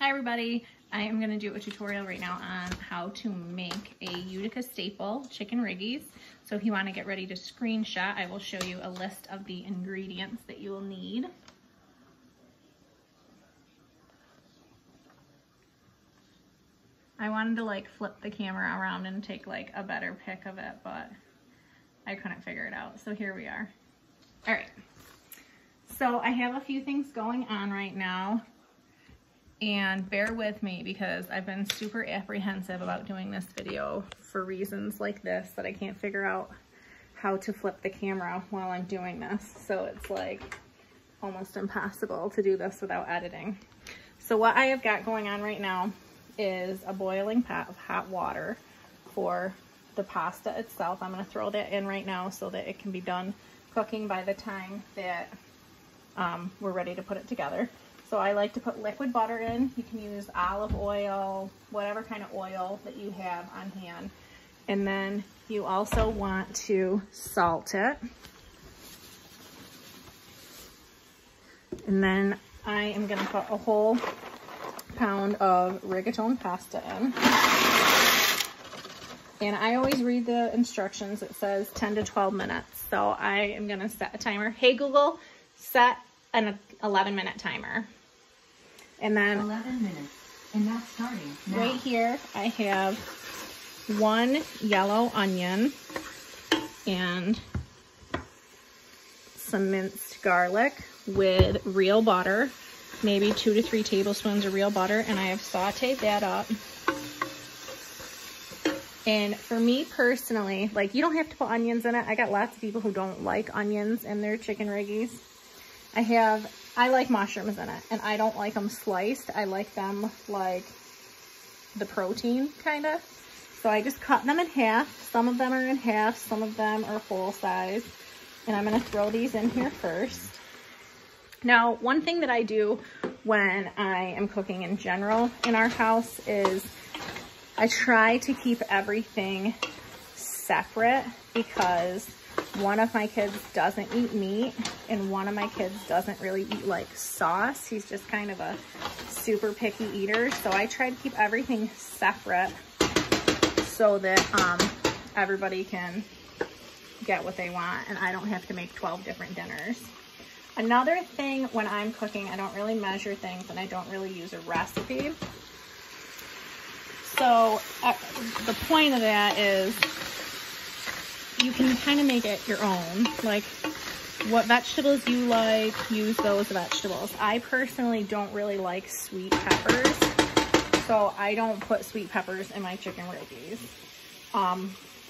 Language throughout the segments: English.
Hi everybody, I am going to do a tutorial right now on how to make a Utica staple chicken riggies. So if you want to get ready to screenshot, I will show you a list of the ingredients that you will need. I wanted to like flip the camera around and take like a better pic of it, but I couldn't figure it out. So here we are. All right. So I have a few things going on right now. And bear with me because I've been super apprehensive about doing this video for reasons like this that I can't figure out how to flip the camera while I'm doing this. So it's like almost impossible to do this without editing. So what I have got going on right now is a boiling pot of hot water for the pasta itself. I'm going to throw that in right now so that it can be done cooking by the time that we're ready to put it together. So I like to put liquid butter in. You can use olive oil, whatever kind of oil that you have on hand. And then you also want to salt it. And then I am gonna put a whole pound of rigatone pasta in. And I always read the instructions. It says 10 to 12 minutes. So I am gonna set a timer. Hey Google, set an 11-minute timer. And then 11 minutes, and that's starting now. Right here, I have 1 yellow onion and some minced garlic with real butter, maybe 2 to 3 tablespoons of real butter, and I have sauteed that up. And for me personally, like, you don't have to put onions in it. I got lots of people who don't like onions in their chicken riggies. I like mushrooms in it, and I don't like them sliced. I like them like the protein, kind of. So I just cut them in half. Some of them are in half, some of them are full size. And I'm gonna throw these in here first. Now, one thing that I do when I am cooking in general in our house is I try to keep everything separate because one of my kids doesn't eat meat and one of my kids doesn't really eat like sauce. He's just kind of a super picky eater. So I try to keep everything separate so that everybody can get what they want and I don't have to make 12 different dinners. Another thing when I'm cooking, I don't really measure things and I don't really use a recipe. So the point of that is you can kind of make it your own. Like, what vegetables you like, use those vegetables. I personally don't really like sweet peppers, so I don't put sweet peppers in my chicken riggies.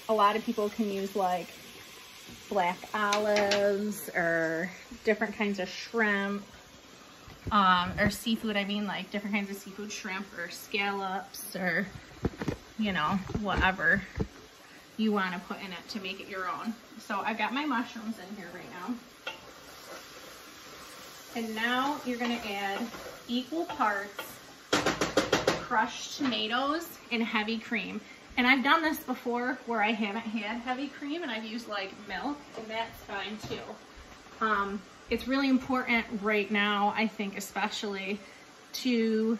A lot of people can use like black olives or different kinds of shrimp, or seafood. I mean, like different kinds of seafood, shrimp or scallops, or, you know, whatever you want to put in it to make it your own. So I've got my mushrooms in here right now. And now you're going to add equal parts crushed tomatoes and heavy cream. And I've done this before where I haven't had heavy cream and I've used like milk, and that's fine too. It's really important right now, I think especially, to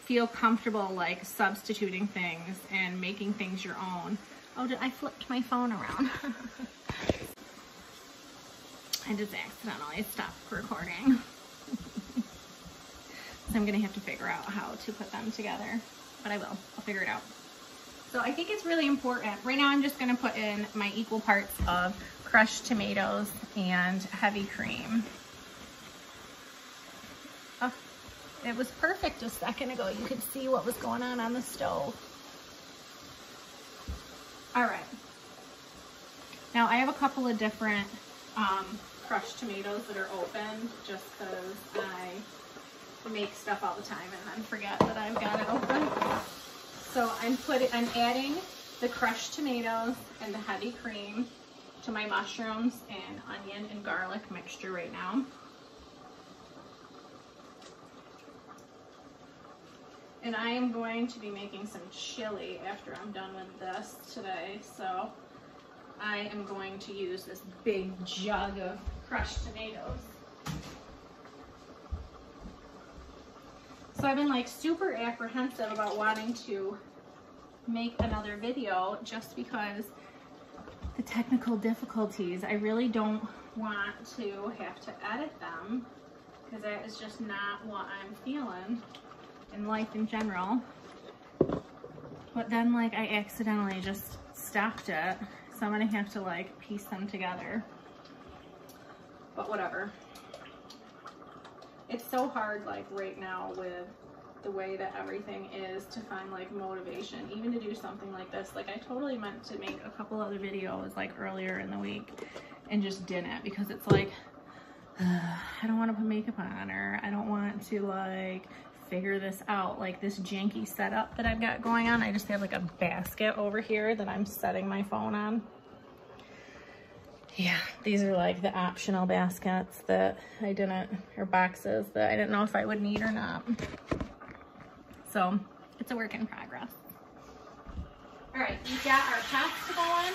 feel comfortable like substituting things and making things your own. Oh, I flipped my phone around. I just accidentally stopped recording. So I'm gonna have to figure out how to put them together, but I will. I'll figure it out. So I think it's really important. Right now I'm just gonna put in my equal parts of crushed tomatoes and heavy cream. Oh, it was perfect a second ago. You could see what was going on the stove. All right, now I have a couple of different crushed tomatoes that are open just because I make stuff all the time and then forget that I've got it open. So I'm adding the crushed tomatoes and the heavy cream to my mushrooms and onion and garlic mixture right now. And I am going to be making some chili after I'm done with this today. So I am going to use this big jug of crushed tomatoes. So I've been like super apprehensive about wanting to make another video just because the technical difficulties. I really don't want to have to edit them because that is just not what I'm feeling in life in general. But then like I accidentally just stopped it, so I'm gonna have to like piece them together. But whatever. It's so hard like right now with the way that everything is to find like motivation, even to do something like this. Like I totally meant to make a couple other videos like earlier in the week and just didn't, because it's like, I don't want to put makeup on, or I don't want to like figure this out. Like this janky setup that I've got going on, I just have like a basket over here that I'm setting my phone on. Yeah, these are like the optional baskets that I didn't, or boxes that I didn't know if I would need or not. So it's a work in progress. All right, we've got our pasta going.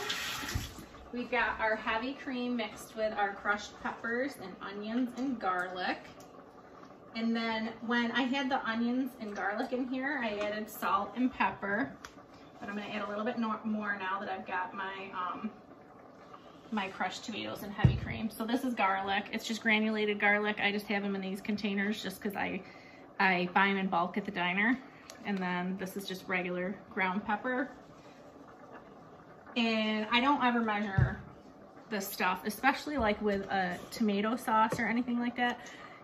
We've got our heavy cream mixed with our crushed peppers and onions and garlic. And then when I had the onions and garlic in here, I added salt and pepper. But I'm gonna add a little bit more now that I've got my my crushed tomatoes and heavy cream. So this is garlic. It's just granulated garlic. I just have them in these containers just because I buy them in bulk at the diner. And then this is just regular ground pepper. And I don't ever measure this stuff, especially like with a tomato sauce or anything like that.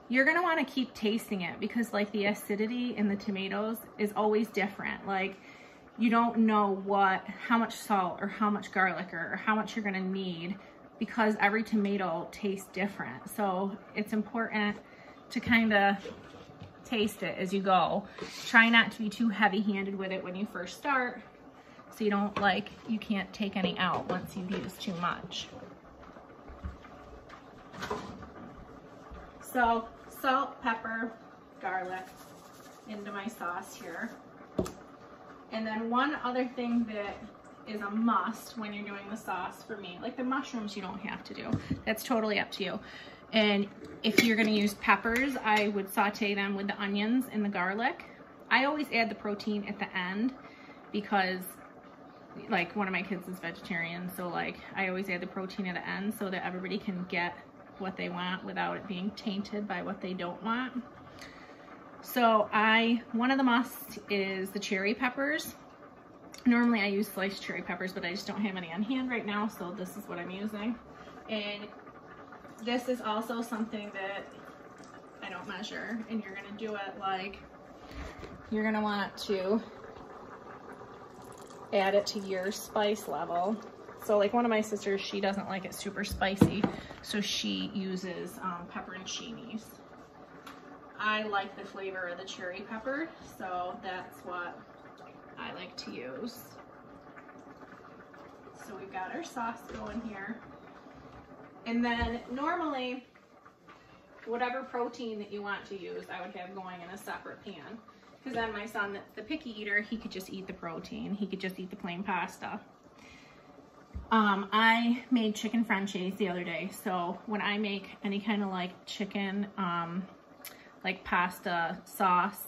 You're gonna wanna keep tasting it because like the acidity in the tomatoes is always different. Like you don't know how much salt or how much garlic or how much you're gonna need, because every tomato tastes different. So it's important to kind of taste it as you go. Try not to be too heavy-handed with it when you first start, so you don't you can't take any out once you've used too much. So salt, pepper, garlic into my sauce here. And then one other thing that is a must when you're doing the sauce for me, like the mushrooms you don't have to do. That's totally up to you. And if you're gonna use peppers, I would saute them with the onions and the garlic. I always add the protein at the end because like one of my kids is vegetarian, so like I always add the protein at the end so that everybody can get what they want without it being tainted by what they don't want. So one of the musts is the cherry peppers. Normally I use sliced cherry peppers, but I just don't have any on hand right now, so this is what I'm using. And this is also something that I don't measure, and you're gonna do it like, you're gonna want to add it to your spice level. So like one of my sisters, she doesn't like it super spicy, so she uses pepperoncinis. I like the flavor of the cherry pepper, so that's what I like to use. So we've got our sauce going here. And then normally, whatever protein that you want to use, I would have going in a separate pan. Because then my son, that's the picky eater, he could just eat the protein. He could just eat the plain pasta. I made chicken franchise the other day. So when I make any kind of like chicken, like pasta sauce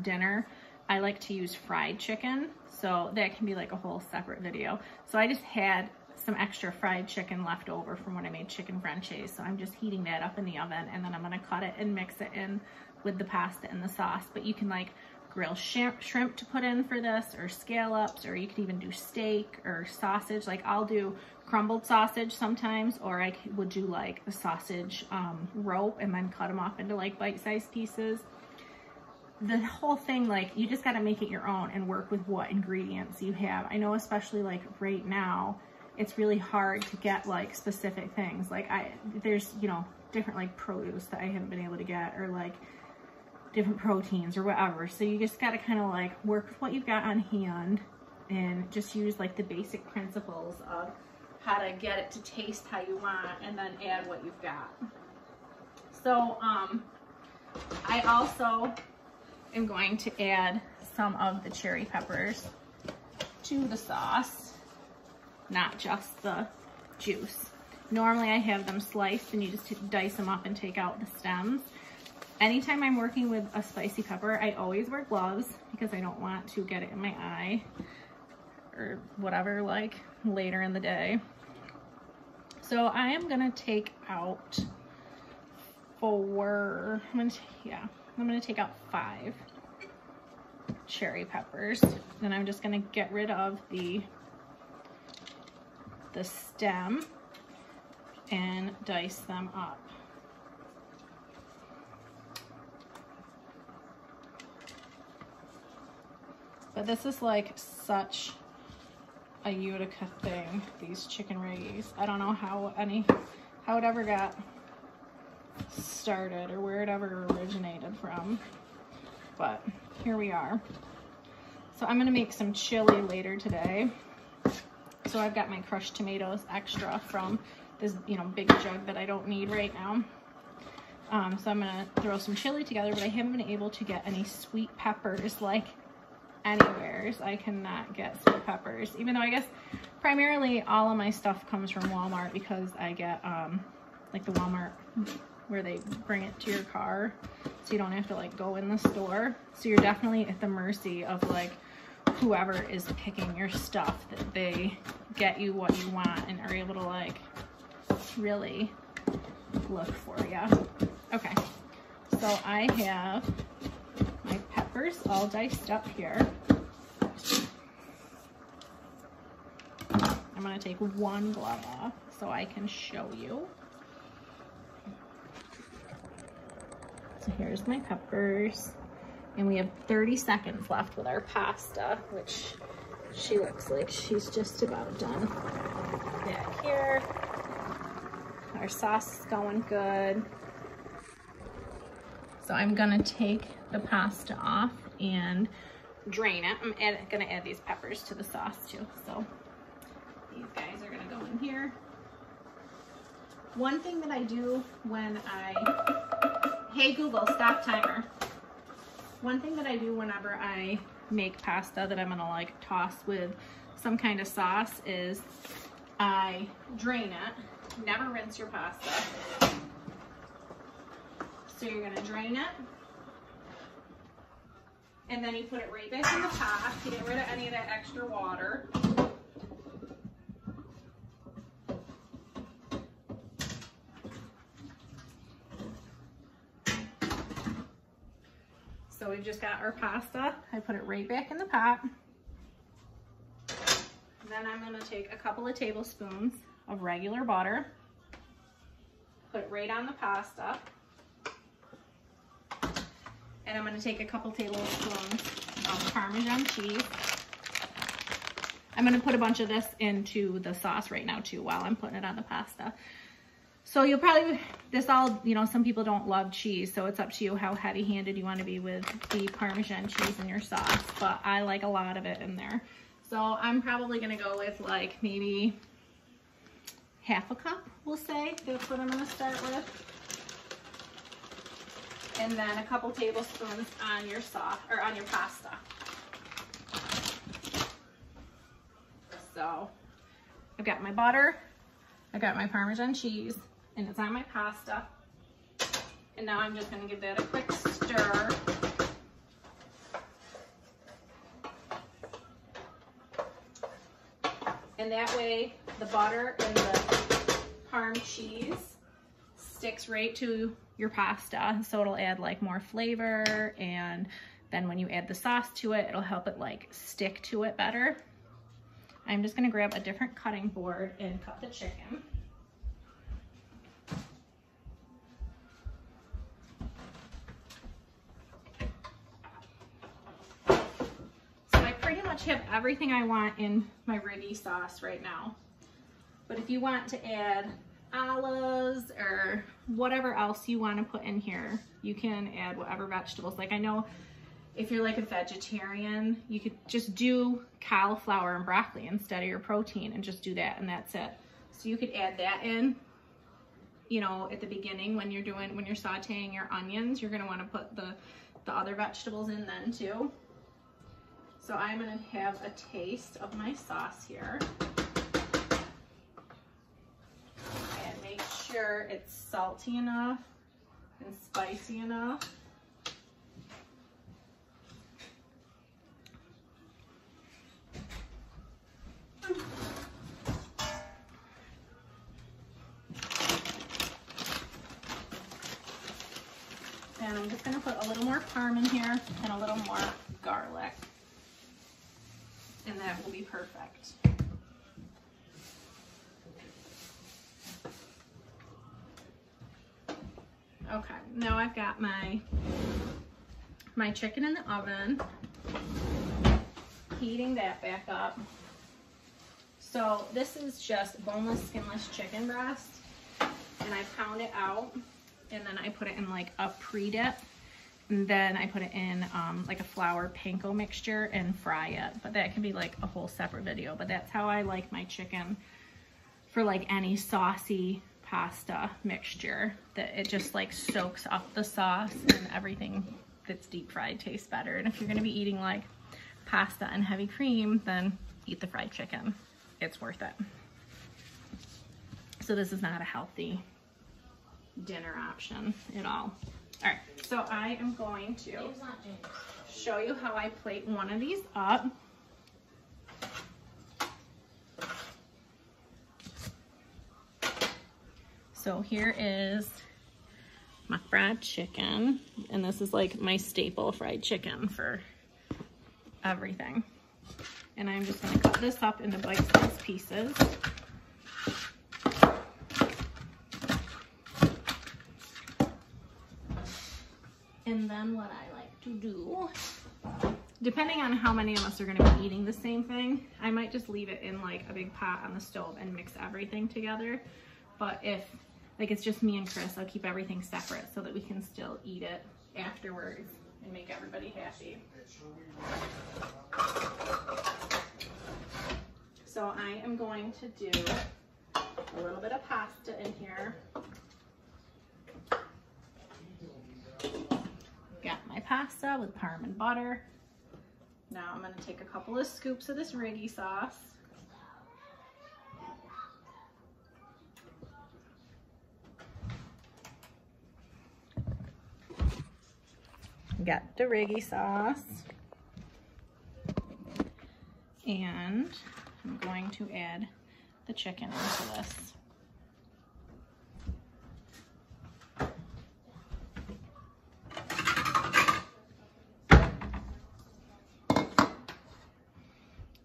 dinner, I like to use fried chicken. So that can be like a whole separate video. So I just had some extra fried chicken left over from when I made chicken franchise. So I'm just heating that up in the oven, and then I'm gonna cut it and mix it in with the pasta and the sauce. But you can like grill shrimp to put in for this, or scallops, or you could even do steak or sausage. Like I'll do crumbled sausage sometimes, or I would do like a sausage rope and then cut them off into like bite-sized pieces. The whole thing, like you just got to make it your own and work with what ingredients you have. I know especially like right now, it's really hard to get like specific things. Like there's, you know, different like produce that I haven't been able to get, or like different proteins or whatever. So you just got to kind of like work with what you've got on hand and just use like the basic principles of how to get it to taste how you want, and then add what you've got. So I also am going to add some of the cherry peppers to the sauce, not just the juice. Normally I have them sliced and you just dice them up and take out the stems. Anytime I'm working with a spicy pepper, I always wear gloves because I don't want to get it in my eye or whatever, like later in the day. So I am gonna take out I'm gonna take out 5 cherry peppers. Then I'm just gonna get rid of the stem and dice them up. But this is like such a Utica thing, these chicken riggies. I don't know how it ever got started or where it ever originated from, but here we are. So I'm gonna make some chili later today. So I've got my crushed tomatoes extra from this, big jug that I don't need right now. So I'm gonna throw some chili together, but I haven't been able to get any sweet peppers like anywhere. I cannot get sweet peppers, even though I guess primarily all of my stuff comes from Walmart because I get like the Walmart where they bring it to your car, so you don't have to like go in the store. So you're definitely at the mercy of like whoever is picking your stuff, that they get you what you want and are able to like really look for you. Okay, so I have my peppers all diced up here. I'm gonna take one glove off so I can show you. So here's my peppers, and we have 30 seconds left with our pasta, which she looks like she's just about done. Back here, our sauce is going good. So I'm gonna take the pasta off and drain it. I'm gonna add these peppers to the sauce too. So these guys are gonna go in here. One thing that I do when hey Google, stop timer. One thing that I do whenever I make pasta that I'm gonna like toss with some kind of sauce is I drain it. Never rinse your pasta. So you're gonna drain it, and then you put it right back in the pot to get rid of any of that extra water. So we've just got our pasta. I put it right back in the pot. Then I'm gonna take a couple of tablespoons of regular butter, put it right on the pasta. And I'm gonna take a couple tablespoons of Parmesan cheese. I'm gonna put a bunch of this into the sauce right now too while I'm putting it on the pasta. So you'll probably, some people don't love cheese, so it's up to you how heavy-handed you want to be with the Parmesan cheese in your sauce, but I like a lot of it in there. So I'm probably gonna go with like maybe half a cup, we'll say. That's what I'm gonna start with. And then a couple tablespoons on your sauce, or on your pasta. So I've got my butter, I got my Parmesan cheese, and it's on my pasta. And now I'm just gonna give that a quick stir. And that way the butter and the Parm cheese sticks right to your pasta, so it'll add like more flavor, and then when you add the sauce to it, it'll help it like stick to it better. I'm just gonna grab a different cutting board and cut the chicken. So I pretty much have everything I want in my riggy sauce right now. But if you want to add olives or whatever else you want to put in here, you can add whatever vegetables. Like I know if you're like a vegetarian, you could just do cauliflower and broccoli instead of your protein and just do that, and that's it. So you could add that in, at the beginning when you're sauteing your onions. You're going to want to put the other vegetables in then too. So I'm going to have a taste of my sauce here. Sure it's salty enough. and spicy enough. And I'm just gonna put a little more parm in here and a little more garlic. And that will be perfect. Okay, now I've got my chicken in the oven, heating that back up. So this is just boneless, skinless chicken breast, and I pound it out, and then I put it in like a pre-dip, and then I put it in like a flour panko mixture and fry it. But that can be like a whole separate video, but that's how I like my chicken for like any saucy pasta mixture, that it just like soaks up the sauce and everything that's deep fried tastes better. And if you're gonna be eating like pasta and heavy cream, then eat the fried chicken. It's worth it. So this is not a healthy dinner option at all. All right, so I am going to show you how I plate one of these up. So here is my fried chicken, and this is like my staple fried chicken for everything. And I'm just gonna cut this up into bite-sized pieces. And then what I like to do, depending on how many of us are gonna be eating the same thing, I might just leave it in like a big pot on the stove and mix everything together. But if like it's just me and Chris, I'll keep everything separate so that we can still eat it afterwards and make everybody happy. So I am going to do a little bit of pasta in here. Got my pasta with parm and butter. Now I'm going to take a couple of scoops of this riggy sauce. Got the riggy sauce. And I'm going to add the chicken into this.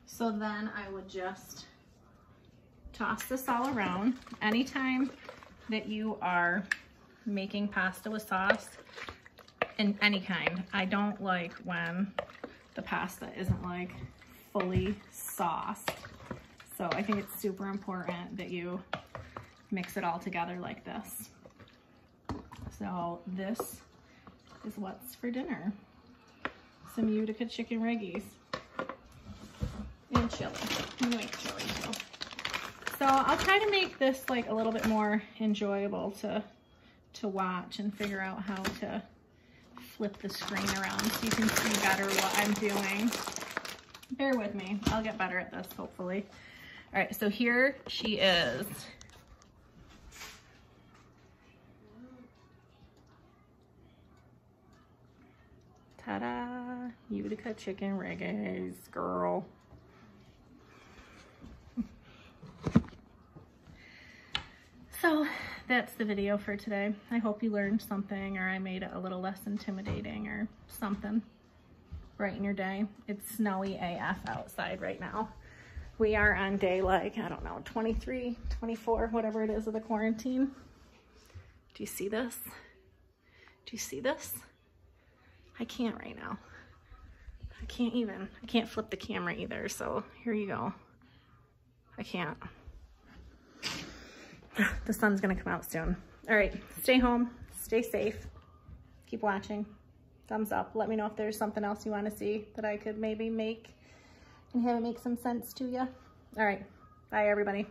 So then I would just toss this all around. Anytime that you are making pasta with sauce, in any kind, I don't like when the pasta isn't like fully sauced. So I think it's super important that you mix it all together like this. So this is what's for dinner. Some Utica chicken riggies and chili. I'm gonna make chili too. So I'll try to make this like a little bit more enjoyable to watch and figure out how to flip the screen around so you can see better what I'm doing. Bear with me, I'll get better at this hopefully. All right, so here she is. Ta-da, Utica chicken riggies, girl. So that's the video for today. I hope you learned something, or I made it a little less intimidating or something. Brighten your day. It's snowy AF outside right now. We are on day like, I don't know, 23, 24, whatever it is of the quarantine. Do you see this? Do you see this? I can't right now. I can't flip the camera either, so here you go. I can't. The sun's gonna come out soon. All right, stay home, stay safe, keep watching. Thumbs up. Let me know if there's something else you want to see that I could maybe make and have it make some sense to you. All right, bye everybody.